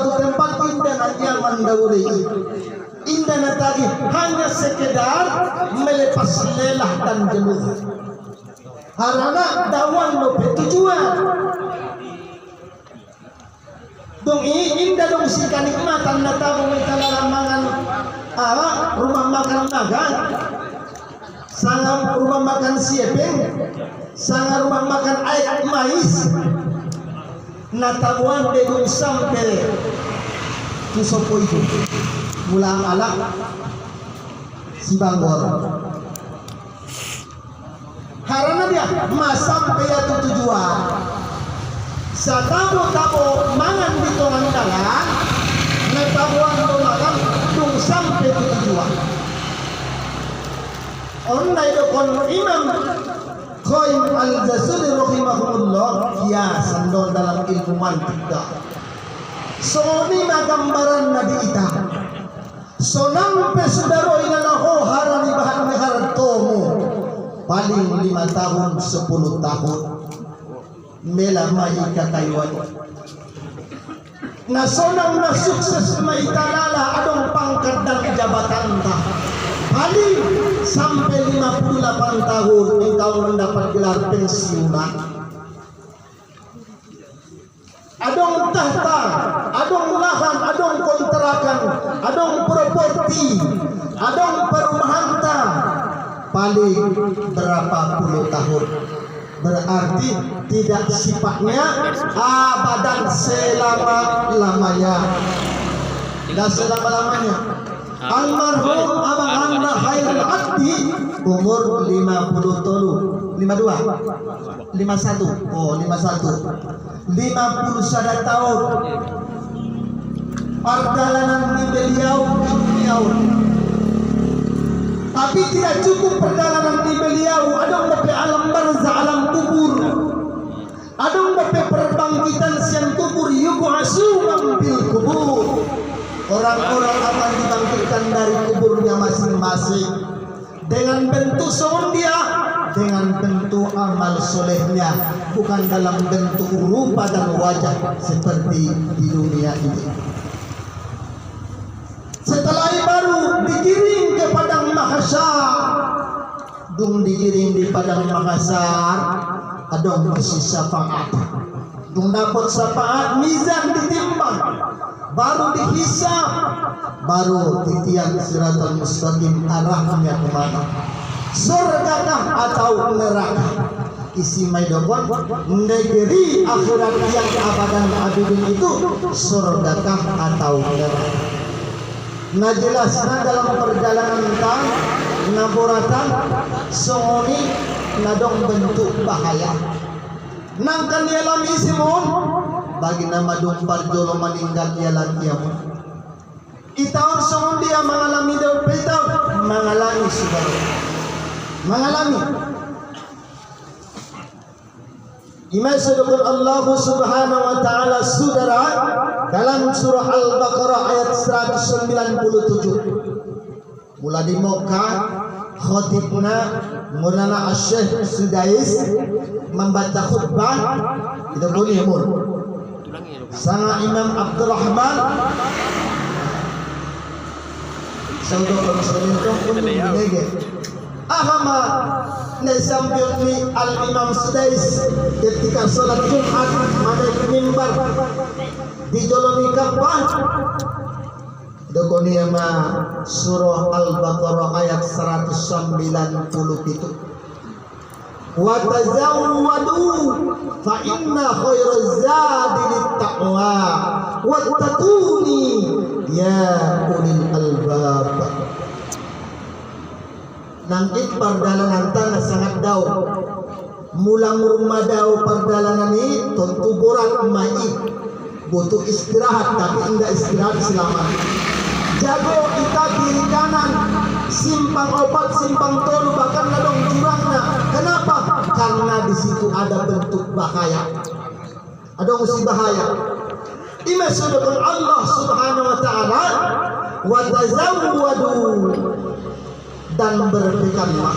suatu tempat indah yang mendahului. Indah tadi hanya sekedar melepas lelah dan jenuh. Harana dawan no tujuan. Dong indah dong si kenikmatan natabu mentalaramangan rumah makan naga, sangat rumah makan siepeng, sangat rumah makan air mais. Natabuan dedung sampai kusopo itu mulang alak si Banggor. Karena dia sampai itu tujuan. Satabo-tabo mangan di tongan dalan, natabuan makan dung sampai itu tujuan. Onnai dokon Imam Qayyim al-Jazuli rahimahullah ya sandon dalam ilmu mantika. Soni gambaran nabi ita. Sonang pesudaro inalaho harani bahan hartomu. Paling 5 tahun 10 tahun. Mela maika kayuan. Na sonang na sukses maitalala adong pangkat dan jabatan ta. Paling sampai 58 tahun engkau mendapat gelar pensiunan. Adong tahta, adong lahan, adong kontrakan, adong properti, adong perumahan ta. Paling berapa puluh tahun. Berarti tidak sifatnya abadan selama-lamanya. Tidak selama-lamanya. Almarhum Abang Anda Khairul Abdi umur 52 51 oh 51 51 tahun. Perjalanan di beliau tapi tidak cukup perjalanan di beliau. Adong dapat alam barzah, alam kubur. Adong dapat perbangkitan siang kubur, yub'atsu bil kubur. Orang-orang akan dibangkitkan dari kuburnya masing-masing dengan bentuk dia, dengan bentuk amal solehnya, bukan dalam bentuk rupa dan wajah seperti di dunia ini. Setelah itu baru digiring ke padang mahsyar. Dung digiring di padang mahsyar, adong masih syafaat. Dung dapat syafaat, mizan ditimbang. Baru dihisab, baru titian siratal mustaqim arahnya kemana? Surgakah atau neraka? Isi maidokon negeri akhirat yang abadan abidin itu surgakah atau neraka? Nah jelasnya dalam perjalanan tang naboratan songoni nadong bentuk bahaya. Nangkan yalam isimun bagi nama dumpar jolo meninggal ialah kiamat. Itaur songon dia mengalami daun petau, mengalami saudara, mengalami. Imam sedekul Allah Subhanahu wa taala saudara dalam surah Al-Baqarah ayat 197. Mula di Mekah khatibna Maulana Syekh Sudais membaca khutbah itu boleh mul. Sang Imam Abdurrahman saudara muslimin pun menege ahama nesambil ni al-Imam Sudais ketika salat Jumat menaik mimbar di joloni Ka'bah dokoni ma surah Al-Baqarah ayat 197 wa tazawwadu fa inna khairaz zadi littaqwa wattaquni ya ulil albab. Nangkit perjalanan tanah sangat daun mulang rumah daun perjalanan ini tentu borak mai butuh istirahat tapi enggak istirahat selama jago kita kiri kanan simpang opat simpang tolu bahkan ladong jurangna. Kenapa? Karena di situ ada bentuk bahaya, ada musim bahaya. Ima sedekah Allah Subhanahu wa taala wa tazawwadu dan berbekallah.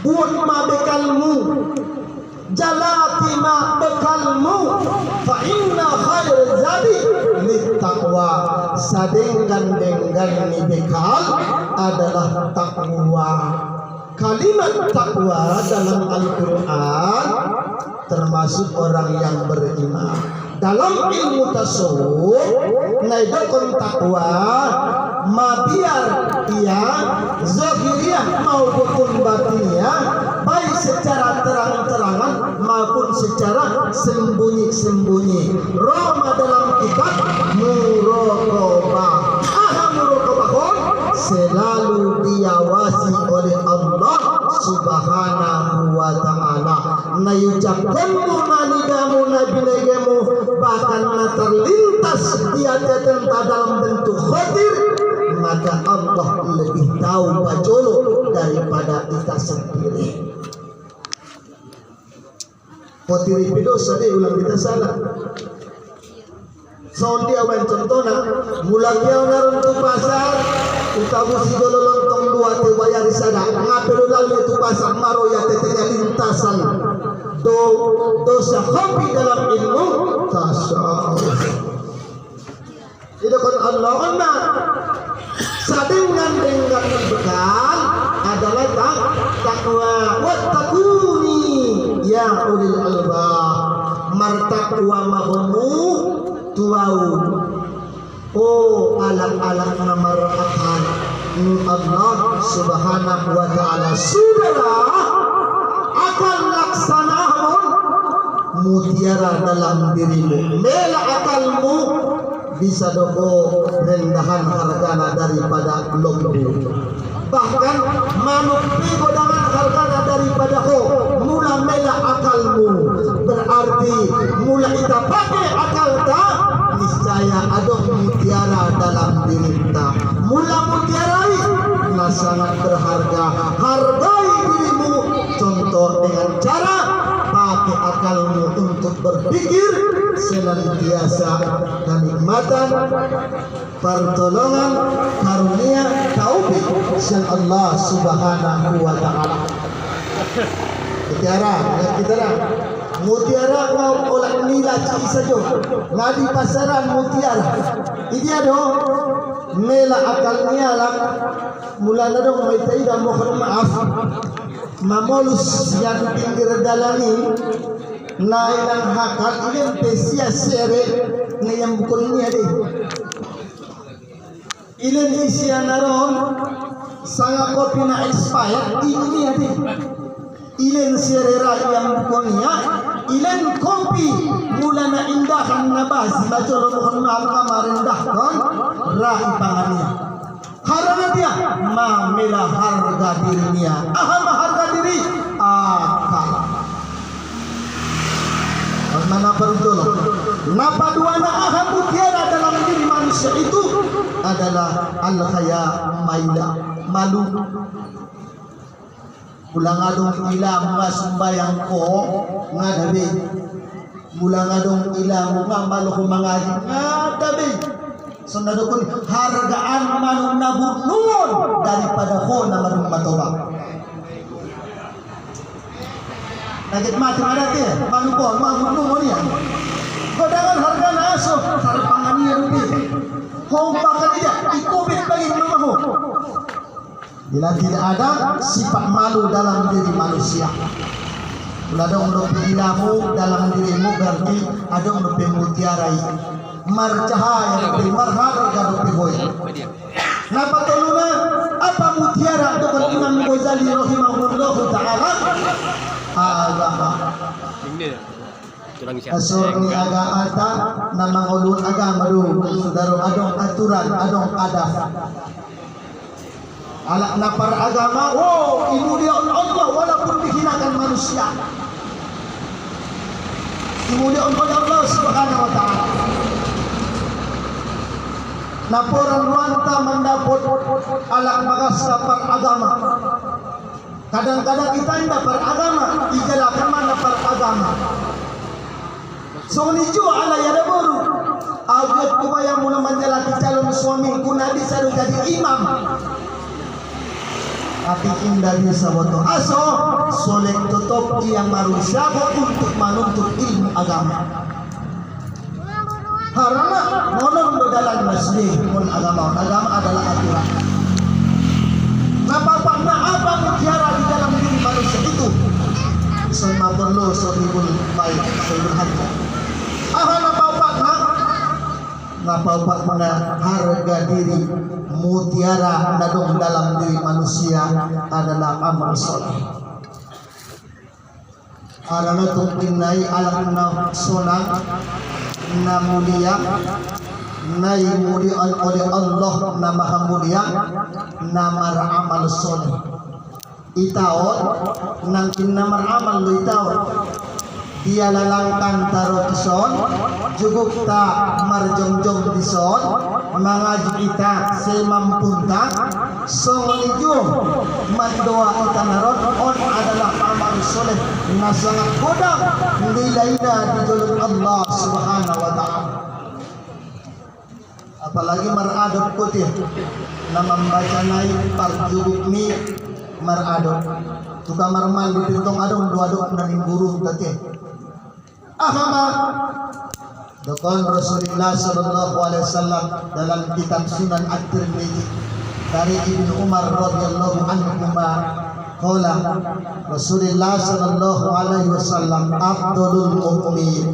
Buat ma bekalmu, jalati ma bekalmu, fa inna takwa sadenggan dengan bekal adalah takwa. Kalimat takwa dalam Al-Quran termasuk orang yang beriman. Dalam ilmu tasawuf naidakon takwa biar ia zahiriyah maupun batiniyah, baik secara terang-terangan maupun secara sembunyi-sembunyi. Roma dalam kitab muraqabah. Muraqabah selalu diawasi oleh Allah Subhanahu wa ta'ala. Na yucapkanmu manigamu nabi-nabimu, bahkan na terlintas dia tertenta dalam bentuk khotir, maka Allah lebih tahu bajolo daripada kita sendiri. Khotir itu sadai ulang kita salah. Sondi awan contohna mulai kiau naron tu pasar utabu si gololontong dua te bayar sana ngapelo lalu tu pasar maro ya tetenya lintasan dosa kopi dalam ilmu tasawuf. Itu kan Allah anna sadingan dengan bekal adalah takwa. Wattaquni ya ulil albab, martakwa mahmu tuau. Oh alam-alam namaratan Allah Subhanahu wa ta'ala. Sudahlah akan laksanakan mutiara dalam dirimu. Mela akalmu bisa doko rendahan hargana daripada lombu. Bahkan manuk pigo dengan hargana daripada ho. Mula mela akalmu, berarti mula kita pakai akal ta, niscaya ada mutiara dalam diri kita. Mula mutiarai nah sangat berharga. Hargai dirimu, contoh dengan cara pakai akalmu untuk berpikir senantiasa kenikmatan, pertolongan, karunia, taufik dari Allah Subhanahu wa ta'ala. Mutiara, mutiara kau olah nila cik saja. Ngadi pasaran mutiara. Ini ada mela akalnya lah. Mula nadong may taida mohon maaf. Mamolus yang pinggir dalani nailang hakal ilang pesia sere ngayang bukol niya deh. Ilan isya naron sanga kopi na expired ini niya deh. Ilan serera yang bukonnya, ilan kopi mula na indahan na basi bacolo mohon maaf kamarindahkan rahi pangannya. Karena dia mamela harga dirinya. Harga diri akal. Mana perutolo? Napa dua na mutiara dalam diri manusia itu adalah al-khaya, malu. Mula ngadong ila mga sumbayang ko nga dabi. Mula ngadong ila mga maluko mga nga dabi. So nadukon hargaan manong naburnungon daripada ko na manong matoba. Nagit mati madati manong ko maburnungon yan. Kodangan harga na aso sarpangan niya rupi. Kung baka niya ikubit bagi mamaho. Bila tidak ada sifat malu dalam diri manusia, bila ada unupi ilamu dalam dirimu berarti ada unupi mutiarai marcahaya unupi marharga unupi hoy. Napa toluna apa mutiara dengan Imam Ghazali rahimahullah taala agama. Asor ni aga ata na mangulun agama do sudaro adong aturan adong adab. Anak napar agama, imulia Allah walaupun dihinakan manusia. Imulia oleh Allah Subhanahu wa ta'ala. Naporan wanta mendapat alat bagas napar agama. Kadang-kadang kita tidak par agama, ijalakan mana par agama. So nijo ala ya baru. Awet kubaya mula menjalaki calon suami kuna bisa jadi imam. Tapi indah bisa foto aso solek tutup yang manusia untuk menuntut ilmu agama. Harana monon dalam masjid mun agama adalah aturan. Napapakna apa mutiara di dalam diri manusia itu? Semua perlu sohibul baik seluruhan. Napapakna harga diri mutiara nadong dalam diri manusia adalah amal soleh. Harana tungkinai alam na sonang na mulia na mulia oleh Allah na maha mulia na maramal soleh itaon nang kinamaramal lo itaon dia lalangkan taro tison juguk ta marjong-jong tison mangaju kita semampunta songonijum mandoa kita naron on adalah amal soleh na sangat kodam nilaina di jalan Allah subhanahu wa ta'ala. Apalagi maradot kutih na membaca naik parjubuk ni maradot tukang marmal di pintong adong dua dok dari guru tadi ahama dokon Rasulullah sallallahu alaihi wasallam dalam kitab Sunan At-Tirmidzi dari Ibnu Umar radhiyallahu anhu qala Rasulullah sallallahu alaihi wasallam afdalul mu'min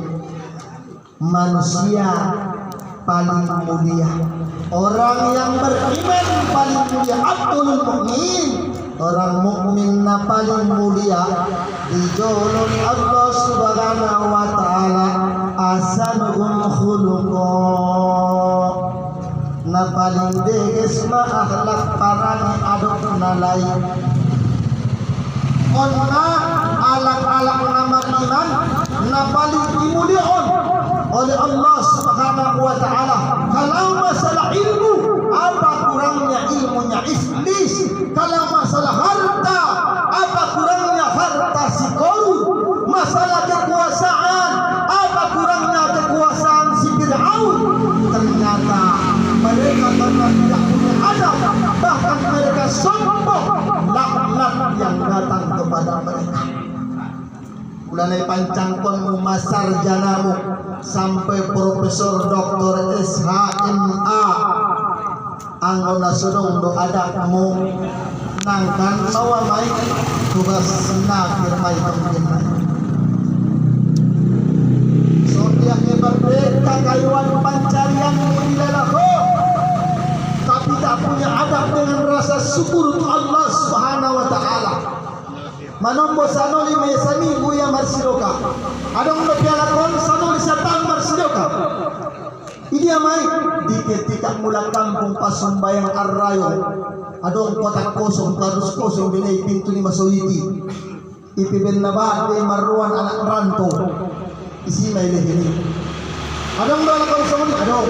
manusia paling mulia orang yang beriman paling mulia afdalul mu'min orang mukmin na paling mulia dijolong Allah subhanahu wa ta'ala asanuhum khuluqa na paling deges na akhlak parang adok na lain on na alak-alak na mariman na paling dimuliakan oleh Allah subhanahu wa ta'ala. Kalau masalah ilmu apa kurangnya ilmunya iblis, kalau masalah harta apa kurangnya harta si Qarun, masalah kekuasaan apa kurangnya kekuasaan si Fir'aun. Ternyata mereka karena tidak punya adab, bahkan mereka sombong, laknat yang datang kepada mereka. Ulanai pancangkon masar janamu sampai Profesor Dr. SHMA anggona sudong do adakmu nangkan mawa mai tugas nakir mai pembinaan so dia hebat kagayuan pancarian dilalako tapi tak punya adab dengan rasa syukur untuk Allah subhanahu wa ta'ala. Manombo sanoli mesani buya marsidoka adong bepiala kon sanoli satan marsidoka idia mai di ketika mula kampung pasumbayang arrayo adong kotak kosong kardus kosong binay pintu ni masoliti ipiben na ba de maruan anak rantau isi may lehini adong dala kon sanoli adong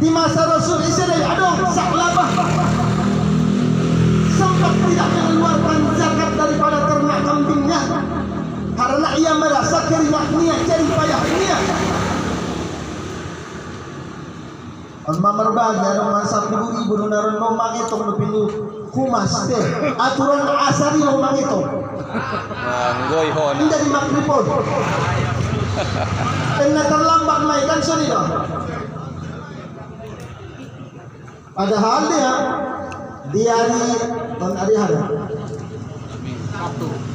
di masa Rasul Israel adong saklabah sempat tidak mengeluarkan zakat daripada ternak kambingnya karena ia merasa keringatnya jadi payahnya. Mamar bagi ada masa 10.000 naron nomang itu pindu kumas deh aturan asari nomang itu. Manggoy hon. Tidak dimakripon. Karena terlambat naikkan sini dong. Padahal dia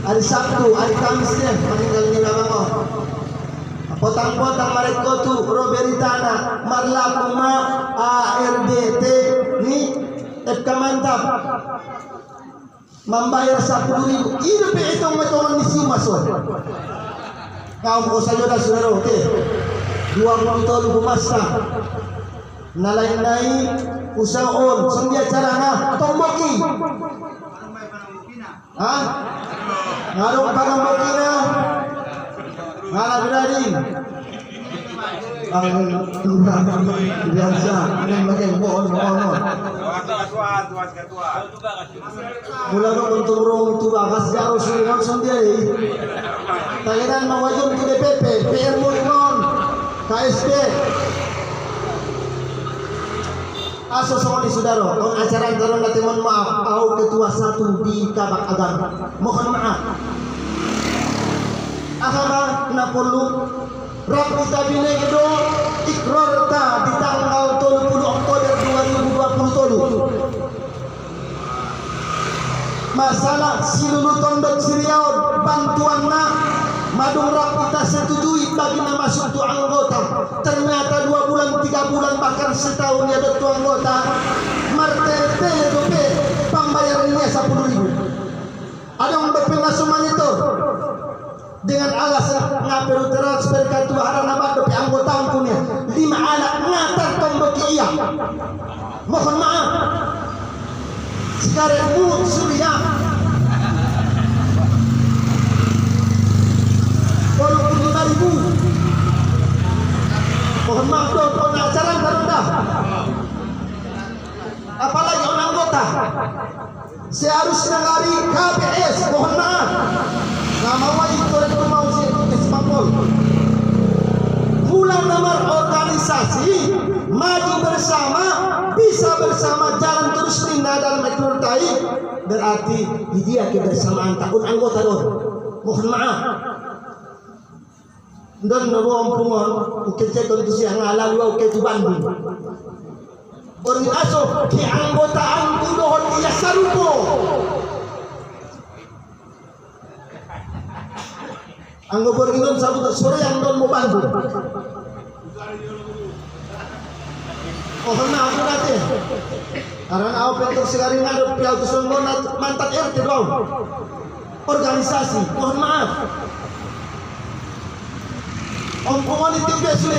hari Sabtu, hari Kamis deh meninggalnya nama potang-potang mereka tu Roberitana marlakuma ARDT ni FK mantap membayar 10.000 ini hitung-hitungan misi masuk kau mau saudara-saudara oke 20 tahun kumasa nalai-nai usahaon sendia carana tomboki ngarong panambokina ngala berading biasa yang bagian bohong mula ko menturong tubakas jauh sulingan sendiri tanginan mawajun ke DPP PR Mulimon KSP aso sama di saudara, on acara antara nanti mohon maaf, au ketua satu di Kabak Agama, mohon maaf. Agama na perlu Rang kita binegedo ikrarta di tanggal 30 Oktober 2020. Masalah silulu tondok Siriaud bantuan madung kita setujui bagi masuk tu anggota. Ternyata 2 bulan 3 bulan bahkan setahun ya tu anggota martete dope pembayarannya 10.000. Ada yang berpengaruh monitor dengan alasan ngaperu transfer kartu harana dope anggota punya 5 anak ngatar tombok iya. Mohon maaf. Sekarang mood surya walaupun 5.000. Mohon maaf dong, pengacara dah. Apalagi orang anggota seharusnya ngari KPS. Mohon maaf, nggak mau itu mau si Ismapol. Mulai nomor organisasi maju bersama, bisa bersama, jalan terus pindah dalam eknortai, berarti dia kebersamaan tahun anggota dong. Mohon maaf. Dan nabo ampungan ukece kontu siang ala luau ke Bandung. Orang aso ke anggotaan kudohon iya sarupo. Anggo borginon sabut sore yang don mau Bandung. Oh na aku nanti. Karena aku pentor sekarang ada pial tusun mantan RT doang. Organisasi, mohon maaf. Ompongan itu biasa.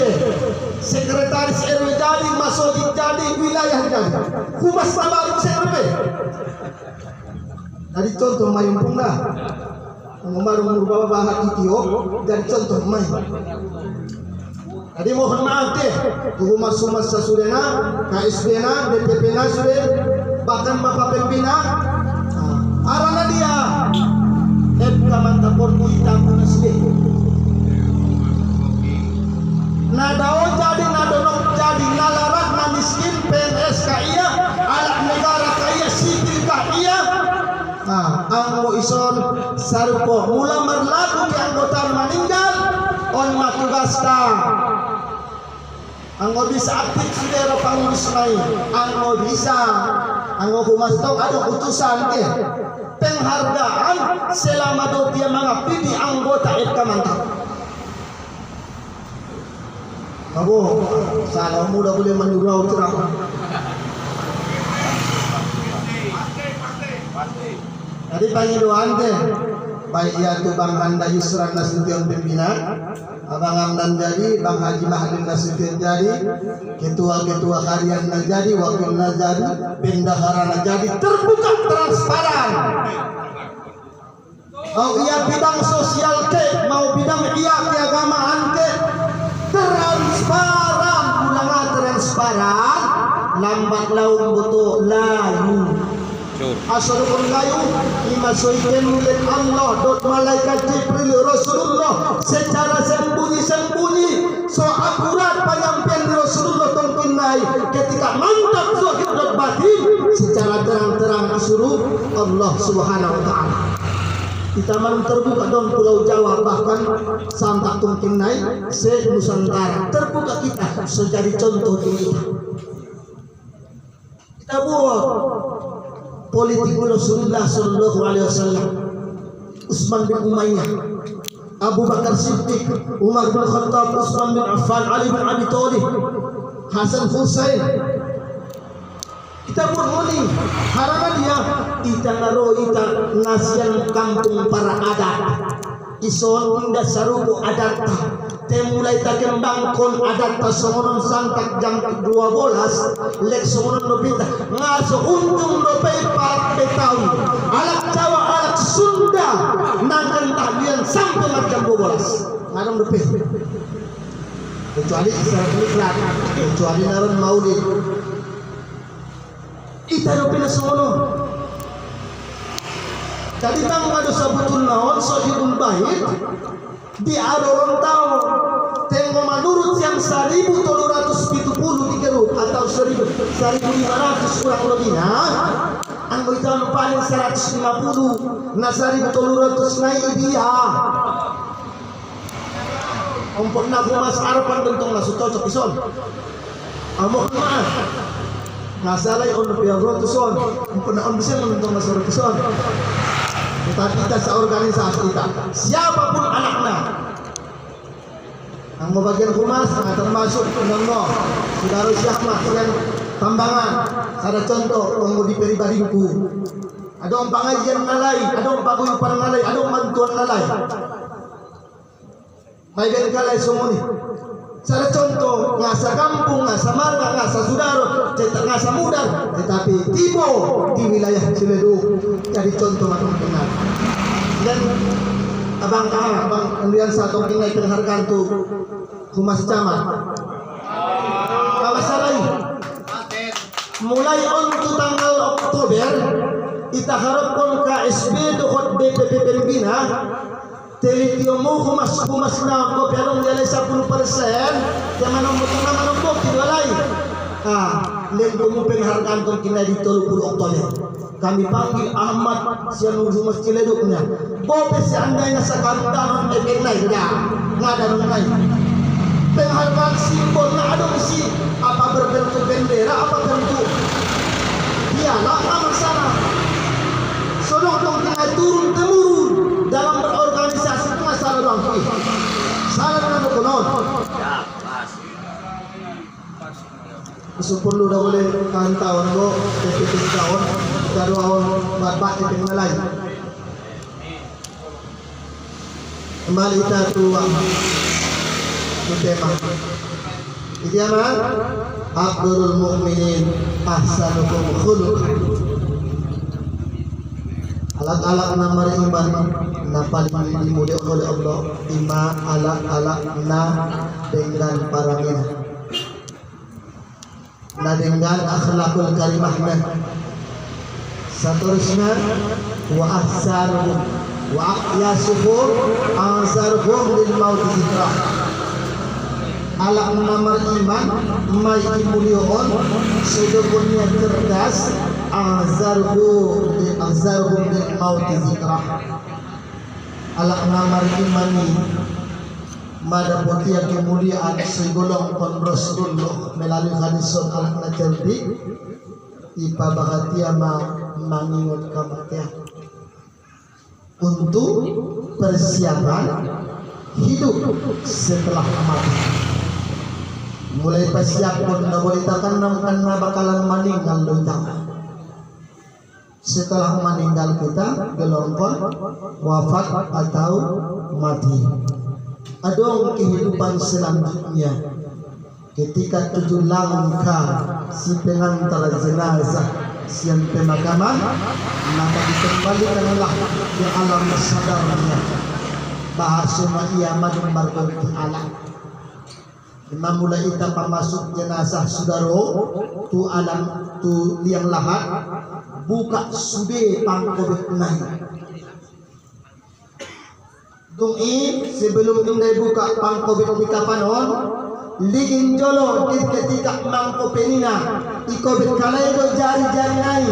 Sekretaris RW jadi, masjid jadi, wilayah jadi. Humas tabarik CRP. Dari contoh main pun dah. Mengemar umur bahan itio dari contoh main. Jadi mohon maaf deh, humas sasudena, KSB-na, DPP-na sudah, bahkan Bapak Pembina, arana dia, mantapor kita pun sudah. Nadao jadi, nadonok jadi, nalarak, namiskin, PNS kaya, alat negara kaya, sipil kaya. Ang ison sarupo mula merlaku di anggota meninggal on matugasta. Anggo bisa aktif saudara pangurus lain. Anggo bisa, anggo humas tau ada utusan ke penghargaan selama dia mengabdi di anggota FK mantap. Kamu salah muda boleh menyurau terang. Tadi pagi doan teh, baik ya tu Bang Handa Yusran Nasution Pembina, Abang Hamdan jadi, Bang Haji Mahdin Nasution jadi, ketua-ketua harian jadi, wakil jadi, bendahara jadi, terbuka transparan. Mau ia bidang sosial ke, mau bidang ia keagamaan ke, transparan, ulangan transparan, lambat laun butuh layu. Asrul layu lima soiken oleh Allah dot malaikat Jibril Rasulullah secara sembunyi-sembunyi so akurat penyampaian Rasulullah tongkin naik ketika mantap zahir dot batin secara terang-terang disuruh Allah Subhanahu wa taala. Kita malam terbuka don Pulau Jawa bahkan sampai tongkin naik se Nusantara terbuka kita menjadi contoh ini. Kita buat politik Rasulullah Sallallahu Alaihi Wasallam, Utsman bin Umayyah, Abu Bakar Siddiq, Umar bin Khattab, Utsman bin Affan, Ali bin Abi Thalib, Hasan Husain. Kita bermoni, harana dia kita ngaro kita nasian kampung para adat. Ison indah sarupo adat temulai takembang kon adat songonon santak jam 12 lek songonon nobita ngaso untung dope par tahun alat Jawa alat Sunda nangkan tahlian sampai jam 12 ngadong dope kecuali Isra Mi'raj kecuali naron Maulid ita dope na songono. Jadi bang ada sabutul naon sahibul bait di adoron tahu tengok menurut yang 1.370 atau 1.500 kurang lebih anggota paling 150 nah 1.300 naik dia Umpok na kumas arapan dentong na cocok ison. Amo kumaan. Nasalay on piagro tuson. Umpok na on bisa dentong na surat ison. Kita sa organisasi kita, siapapun anaknya, ang bagian humas na termasuk penonton, saudara siapa yang tambangan, ada contoh orang di pribadiku, ada orang pengajian nalai, ada orang paguyupan nalai, ada orang bantuan nalai, baik kalai semua ni. Saya contoh ngasa kampung, ngasa marga, ngasa saudara, cetak ngasa mudar, tetapi tibo di wilayah Ciledug jadi contoh macam benar. Dan abang kemudian satu tinggal penghargaan tu humas camat. Kalau salah, mulai untuk tanggal Oktober, kita harapkan KSB dokot BPP Pembina. Telitio mo humas na ko pero nilai 10%, kaya manong tidwalay. Len ko mo penghargaan kung kinay di 30 Oktober. Kami panggil Ahmad siya nung humas Ciledug niya. Bope si anday na sa kandanon e kenay na. Nga danon nay. Penghargaan simbol na adong si apa berbentuk bendera apa bentuk. Dialah amat sana. Sodong tengah turun temurun dalam berorganisasi tengah salah bangki. Salah dengan konon. Supun lu dah boleh kantau ngo PPP tahun dari awal bat yang lain. Kembali kita tua tema. Ini apa? Abdul Mukminin ahsanukum khuluqan. Alat-alat na mariimban na paling dimulia oleh Allah ima alat-alat na dengan parangin na dengan akhlakul karimah na seterusnya wa ahsaruhum wa aqyasuhum anzaruhum lil maut zikra alat na mariimban may dimulioon sudukunnya cerdas azarhum bil maut zikra alak namar imani mada potia kemuliaan segolong konbros dulu melalui hadisun alak na cerdik ipa bahagia mengingat kematian untuk persiapan hidup setelah mati. Mulai persiapan nabolitakan karena bakalan meninggal lontang. Setelah meninggal kita gelongkon wafat atau mati. Adong kehidupan selanjutnya ketika 7 langkah si pengantar jenazah siang pemakaman maka dikembalikanlah ke alam sadarnya bahasa ia madun barkoti alam. Imam mulai kita masuk jenazah saudaro tu alam tu liang lahat buka sube pangkobit nai. Dungi sebelum indai buka pangkobit di kapanon ligin jolo ketika mangko penina ikobit kalaido jari-jari nai.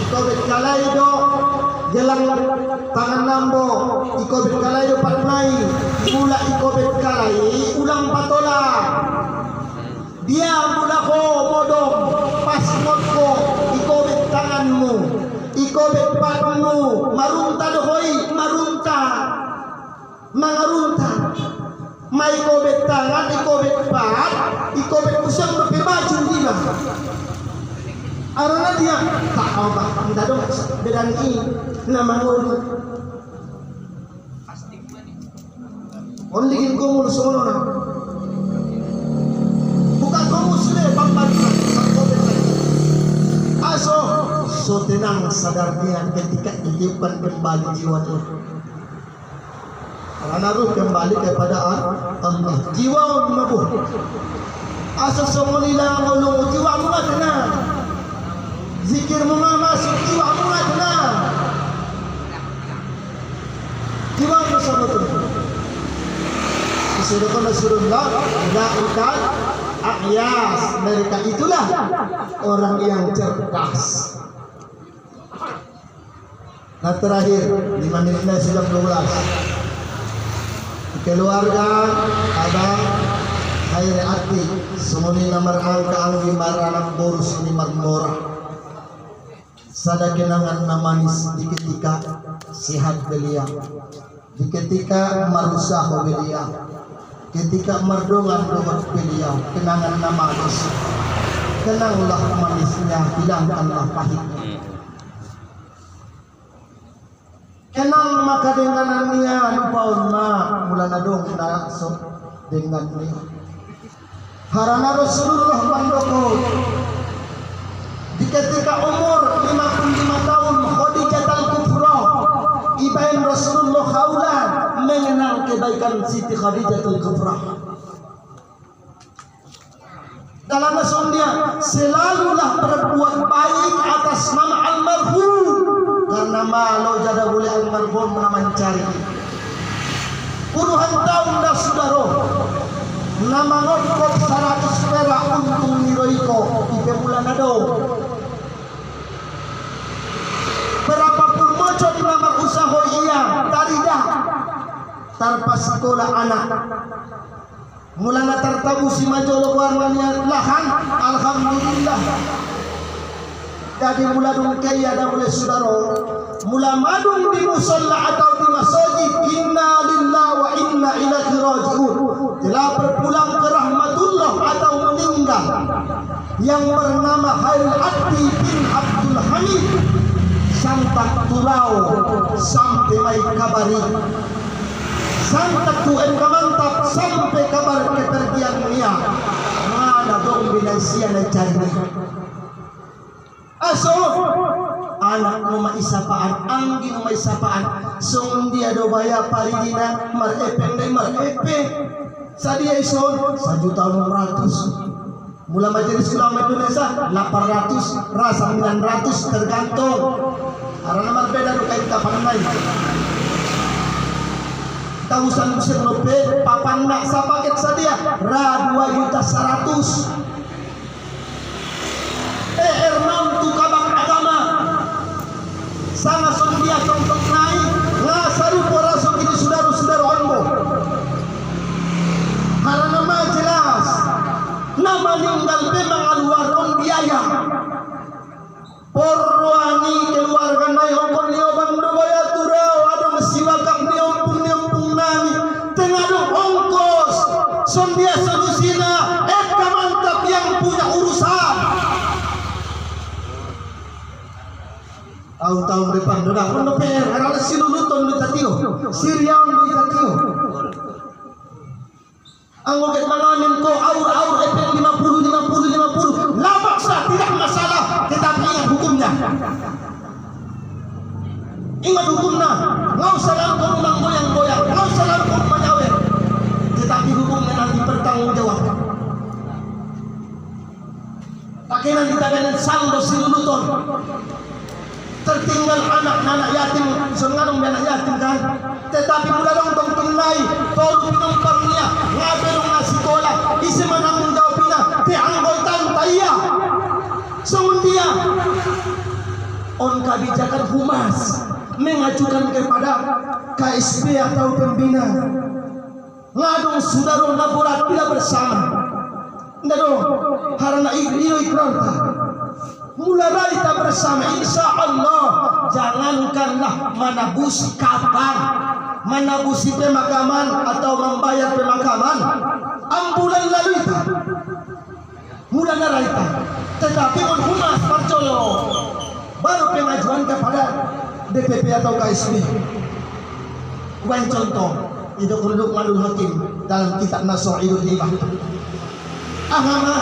Ikobit kalaido gelang tangan nambo ikobit kalaido patnai mula ikobit kalai ulang patola dia mula ko modong pas modko ikobit tanganmu ikobit patmu marunta dohoi marunta mangarunta mai ikobit tangan ikobit pat ikobit usang bebaju dia arana dia tak tahu tak dong bedan ini nama ngulu only ko mo sumo na bukan kamu sudah pambagian aso so tenang sadar dia ketika ditiupkan kembali jiwa itu karena ruh kembali kepada Allah jiwa mabuh aso semulila ngulung jiwa mo na tenang zikir mo nga masuk jiwa mo na tenang jiwa mo sa mutu Surah Rasulullah melakukan akyas mereka itulah orang yang cerdas. Nah terakhir 5 menitnya sudah 12. keluarga abang Khairi Ati sumuni namar angka ang gimaranang boros ni Marmora sada kenangan namanis di ketika sehat belia, di ketika marusaho belia, ketika merdongan dobat belia, kenangan namanis, kenanglah manisnya, hilangkanlah pahitnya. Kenang maka dengan niya lupaon na mula na dong na so dengan niya. Harana Rasulullah mandoko di ketika umur 55 tahun Khadijah al-Kubra ibain Rasulullah haulan mengenang kebaikan Siti Khadijah al-Kubra. Dalam nasundia selalulah berbuat baik atas nama almarhum karena malu jada boleh almarhum mencari puluhan tahun dah saudara nama ngotkot 100 perak untung niroiko ike bulan ado berapapun moco di lamar usaha iya taridah tanpa sekolah anak mulana tertabu si majolo warnanya lahan alhamdulillah jadi mula dong kaya ada boleh saudara mula madung di musalla atau di masjid inna lillahi wa inna ilaihi raji'un telah berpulang ke rahmatullah atau meninggal yang bernama Khairi Ati bin Abdul Hamid santak turau sampai mai kabari santak tuan kamantap sampai kabar kepergian dia mana dong binasia na cari aso anak rumah isapaan anggi rumah isapaan sung dia do baya paridina marepe marepe sadia ison 1.600.000 mula majelis ulama Indonesia 800 rasa 900 tergantung karena berbeda do kain kapan lain tausan busir lope papan nak sapaket sadia ra 2.100.000 Erman tu kabang agama sangat sondia contoh naik ngasaru porasok ini saudara-saudara onbo karena nama jelas nama ninggal memang aluaron biaya porwani keluarga naik ongkon liobang dobaya turau ada mesiwakak niumpung nami tengah dong ongkos sondia solusinya eka mantap yang punya urusan tahun-tahun depan sudah untuk PR karena siluluton di tatio Sirian di tatio anggoket manganin ko aur efek 50 labak sah tidak masalah tetapi ingat hukumnya ngau salam kau memang goyang-goyang ngau salam kau menyawer tetapi hukumnya nanti bertanggung jawab pakai nanti tabenan saldo siluluton tertinggal anak-anak yatim sengarung anak yatim kan tetapi mula dong tunai tolu penumpangnya ngabelong na sekolah isi mananggung jawabina ti anggotan taya semundia on kebijakan humas mengajukan kepada KSP atau pembina ngadong saudara laborat bila bersama ndado harana iyo ikrar mulai kita bersama insya Allah jangankanlah menabusi kabar menabusi pemakaman atau membayar pemakaman ambulan lalu itu mulai naraita tetapi humas parcolo baru pengajuan kepada DPP atau KSB bukan contoh itu penduduk Madul Hakim dalam kitab Naso'idul Hibah agama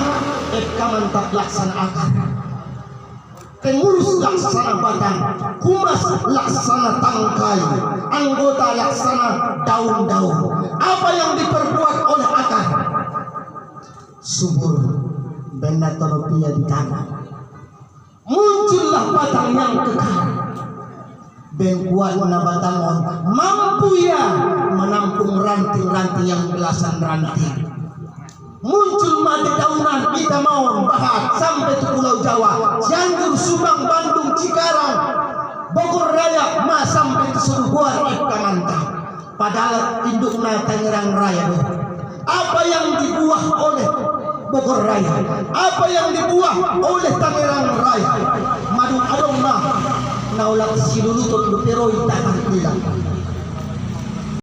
mantap laksanakan pengurus laksana batang, humas laksana tangkai, anggota laksana daun-daun. Apa yang diperbuat oleh akar? Subur benda teropia di tanah. Muncullah batang yang kekal. Ben kuat na batangon mampu ya menampung ranting-ranting yang belasan ranting. Muncul mati daunan kita mau bahas sampai ke Pulau Jawa, Cianjur, Subang, Bandung, Cikarang, Bogor Raya, sampai ke Surubuan, Kamanta. Padahal induk na Tangerang Raya. Apa yang dibuah oleh Bogor Raya, apa yang dibuah oleh Tangerang Raya, madu adong na naulat silulutut luperoy tanah nila.